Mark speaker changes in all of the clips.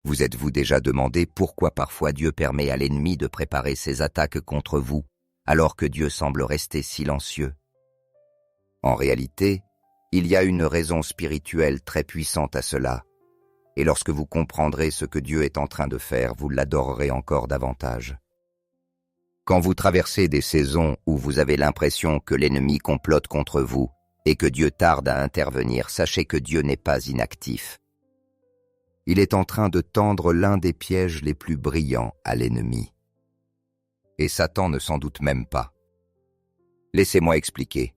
Speaker 1: Vous êtes-vous déjà demandé pourquoi parfois Dieu permet à l'ennemi de préparer ses attaques contre vous, alors que Dieu semble rester silencieux? En réalité, il y a une raison spirituelle très puissante à cela, et lorsque vous comprendrez ce que Dieu est en train de faire, vous l'adorerez encore davantage. Quand vous traversez des saisons où vous avez l'impression que l'ennemi complote contre vous et que Dieu tarde à intervenir, sachez que Dieu n'est pas inactif. Il est en train de tendre l'un des pièges les plus brillants à l'ennemi. Et Satan ne s'en doute même pas. Laissez-moi expliquer.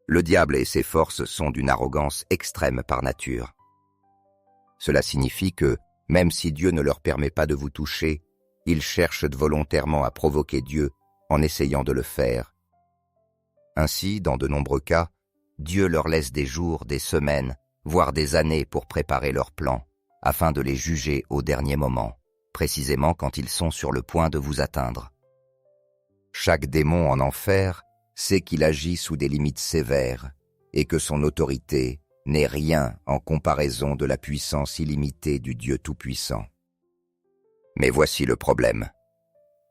Speaker 1: Le diable et ses forces sont d'une arrogance extrême par nature. Cela signifie que, même si Dieu ne leur permet pas de vous toucher, ils cherchent volontairement à provoquer Dieu en essayant de le faire. Ainsi, dans de nombreux cas, Dieu leur laisse des jours, des semaines, voire des années pour préparer leurs plans, afin de les juger au dernier moment, précisément quand ils sont sur le point de vous atteindre. Chaque démon en enfer sait qu'il agit sous des limites sévères et que son autorité n'est rien en comparaison de la puissance illimitée du Dieu Tout-Puissant. Mais voici le problème.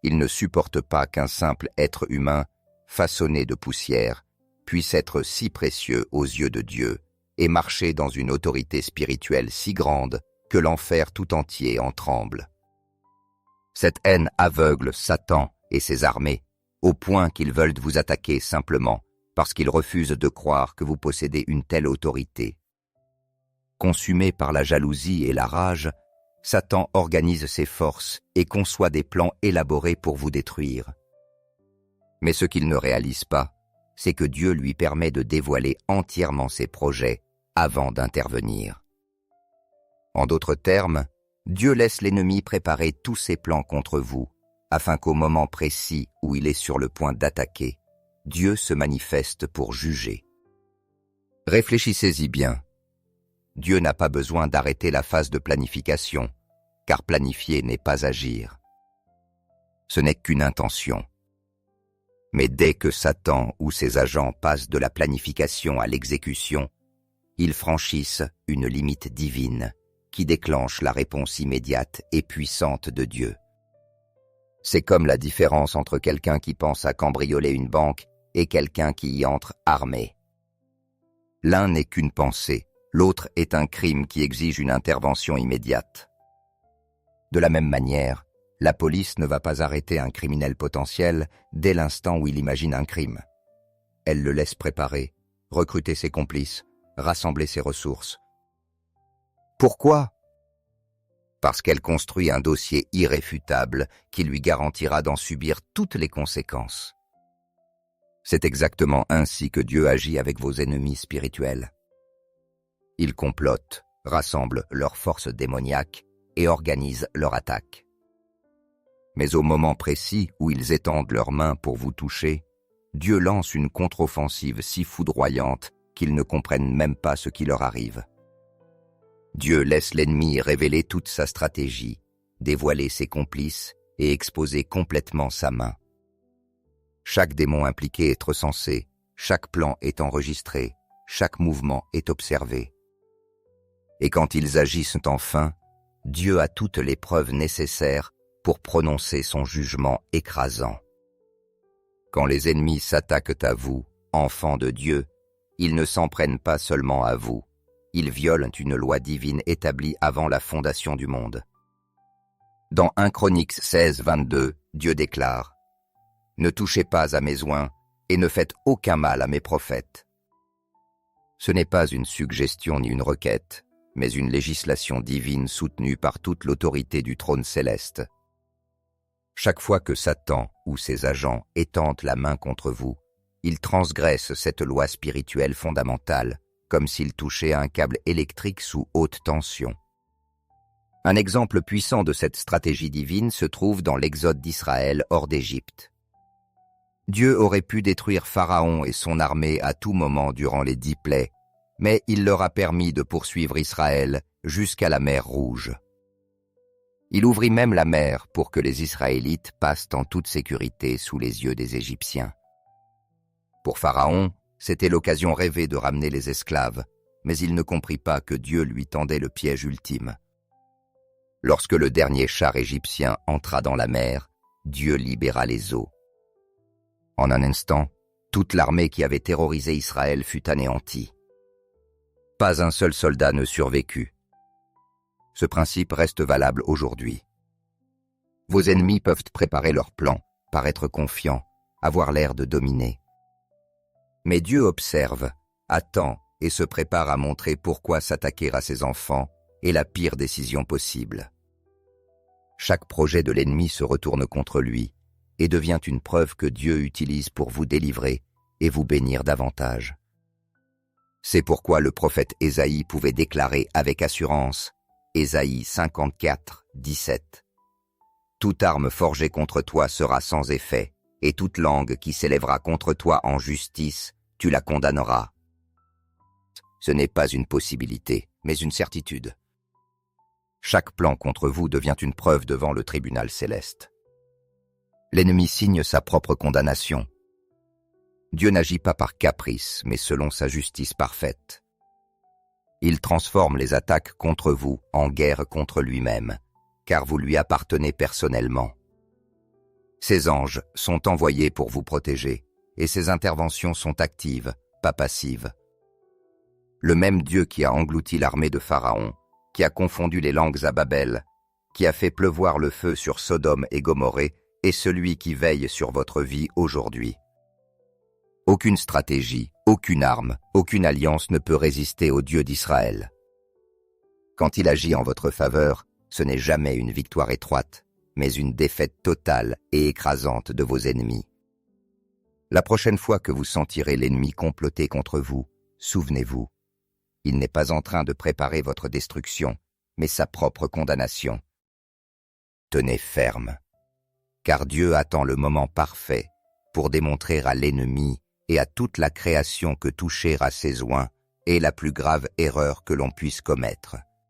Speaker 1: Il ne supporte pas qu'un simple être humain, façonné de poussière, puisse être si précieux aux yeux de Dieu et marcher dans une autorité spirituelle si grande que l'enfer tout entier en tremble. Cette haine aveugle Satan et ses armées, au point qu'ils veulent vous attaquer simplement parce qu'ils refusent de croire que vous possédez une telle autorité. Consumé par la jalousie et la rage, Satan organise ses forces et conçoit des plans élaborés pour vous détruire. Mais ce qu'il ne réalise pas, c'est que Dieu lui permet de dévoiler entièrement ses projets avant d'intervenir. En d'autres termes, Dieu laisse l'ennemi préparer tous ses plans contre vous, afin qu'au moment précis où il est sur le point d'attaquer, Dieu se manifeste pour juger. Réfléchissez-y bien. Dieu n'a pas besoin d'arrêter la phase de planification, car planifier n'est pas agir. Ce n'est qu'une intention. Mais dès que Satan ou ses agents passent de la planification à l'exécution, ils franchissent une limite divine qui déclenche la réponse immédiate et puissante de Dieu. C'est comme la différence entre quelqu'un qui pense à cambrioler une banque et quelqu'un qui y entre armé. L'un n'est qu'une pensée, l'autre est un crime qui exige une intervention immédiate. De la même manière, la police ne va pas arrêter un criminel potentiel dès l'instant où il imagine un crime. Elle le laisse préparer, recruter ses complices, rassembler ses ressources. Pourquoi? Parce qu'elle construit un dossier irréfutable qui lui garantira d'en subir toutes les conséquences. C'est exactement ainsi que Dieu agit avec vos ennemis spirituels. Il complote, rassemble leurs forces démoniaques et organise leur attaque. Mais au moment précis où ils étendent leurs mains pour vous toucher, Dieu lance une contre-offensive si foudroyante qu'ils ne comprennent même pas ce qui leur arrive. Dieu laisse l'ennemi révéler toute sa stratégie, dévoiler ses complices et exposer complètement sa main. Chaque démon impliqué est recensé, chaque plan est enregistré, chaque mouvement est observé. Et quand ils agissent enfin, Dieu a toutes les preuves nécessaires pour prononcer son jugement écrasant. Quand les ennemis s'attaquent à vous, enfants de Dieu, ils ne s'en prennent pas seulement à vous, ils violent une loi divine établie avant la fondation du monde. Dans 1 Chroniques 16, 22, Dieu déclare « Ne touchez pas à mes oints et ne faites aucun mal à mes prophètes. » Ce n'est pas une suggestion ni une requête, mais une législation divine soutenue par toute l'autorité du trône céleste. Chaque fois que Satan ou ses agents étendent la main contre vous, ils transgressent cette loi spirituelle fondamentale, comme s'ils touchaient à un câble électrique sous haute tension. Un exemple puissant de cette stratégie divine se trouve dans l'exode d'Israël hors d'Égypte. Dieu aurait pu détruire Pharaon et son armée à tout moment durant les 10 plaies, mais il leur a permis de poursuivre Israël jusqu'à la mer Rouge. Il ouvrit même la mer pour que les Israélites passent en toute sécurité sous les yeux des Égyptiens. Pour Pharaon, c'était l'occasion rêvée de ramener les esclaves, mais il ne comprit pas que Dieu lui tendait le piège ultime. Lorsque le dernier char égyptien entra dans la mer, Dieu libéra les eaux. En un instant, toute l'armée qui avait terrorisé Israël fut anéantie. Pas un seul soldat ne survécut. Ce principe reste valable aujourd'hui. Vos ennemis peuvent préparer leurs plans, paraître confiants, avoir l'air de dominer. Mais Dieu observe, attend et se prépare à montrer pourquoi s'attaquer à ses enfants est la pire décision possible. Chaque projet de l'ennemi se retourne contre lui et devient une preuve que Dieu utilise pour vous délivrer et vous bénir davantage. C'est pourquoi le prophète Ésaïe pouvait déclarer avec assurance, Ésaïe 54, 17, « Toute arme forgée contre toi sera sans effet, et toute langue qui s'élèvera contre toi en justice, tu la condamneras. » Ce n'est pas une possibilité, mais une certitude. Chaque plan contre vous devient une preuve devant le tribunal céleste. L'ennemi signe sa propre condamnation. Dieu n'agit pas par caprice, mais selon sa justice parfaite. Il transforme les attaques contre vous en guerre contre lui-même, car vous lui appartenez personnellement. Ses anges sont envoyés pour vous protéger, et ses interventions sont actives, pas passives. Le même Dieu qui a englouti l'armée de Pharaon, qui a confondu les langues à Babel, qui a fait pleuvoir le feu sur Sodome et Gomorrhée, est celui qui veille sur votre vie aujourd'hui. Aucune stratégie, aucune arme, aucune alliance ne peut résister au Dieu d'Israël. Quand il agit en votre faveur, ce n'est jamais une victoire étroite, mais une défaite totale et écrasante de vos ennemis. La prochaine fois que vous sentirez l'ennemi comploter contre vous, souvenez-vous, il n'est pas en train de préparer votre destruction, mais sa propre condamnation. Tenez ferme, car Dieu attend le moment parfait pour démontrer à l'ennemi et à toute la création que toucher à ses oins est la plus grave erreur que l'on puisse commettre.